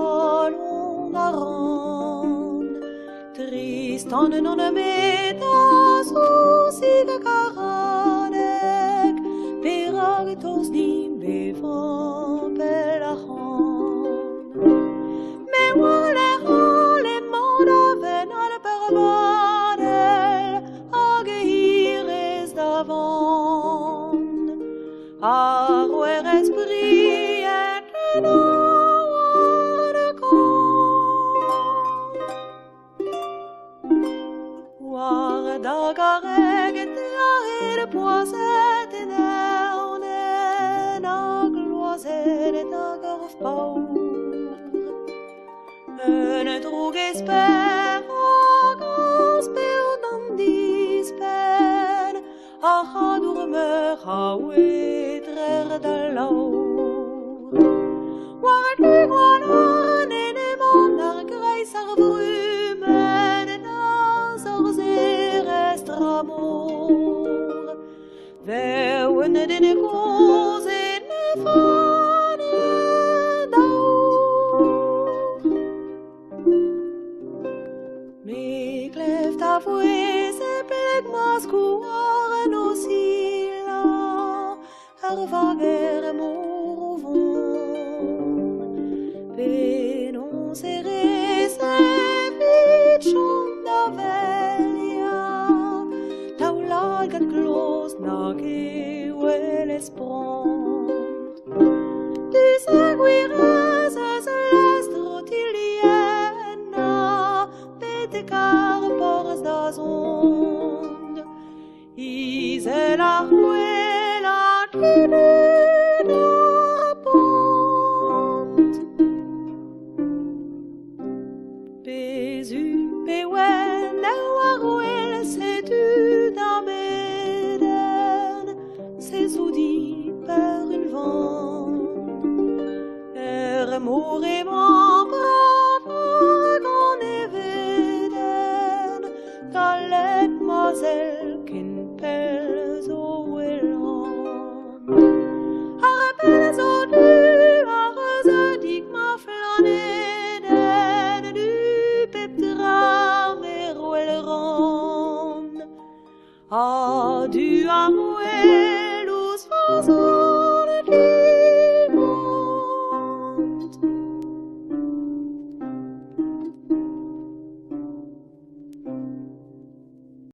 ballon narand. Tristan non metas usig karanek, peragtos dim bevan pelachan. Me wale hale mandaven al pervanel, age hires davant. Arwer esprit et noir war dagareg et aher poiset neonen a gloazen et agarf paur. Drog esper agans peodan dispen, a chadurmer a wedrer da laur. War lugwanan en emon ar greis ar vrumen, nas ar zerest ramor. Veuen den goz en fan daur. Me kleft a fouez e pleg maskouar nosila, ar vager mor o vont. Penon seres e vit chom da velia, taulad gant glos nag e wel espront. Du seguires a celestro tiliena, pete carpors da zond. Isel a ruela tine da pont. Pezu pewen e war ruel se tu da beden, se zoudi per un vent. Mor e membre gant e veden, galet mazel ken pel zo welan. Ar pel zo du, ar zadik ma flaneden, du pep dra mer wel ran. A du a mouet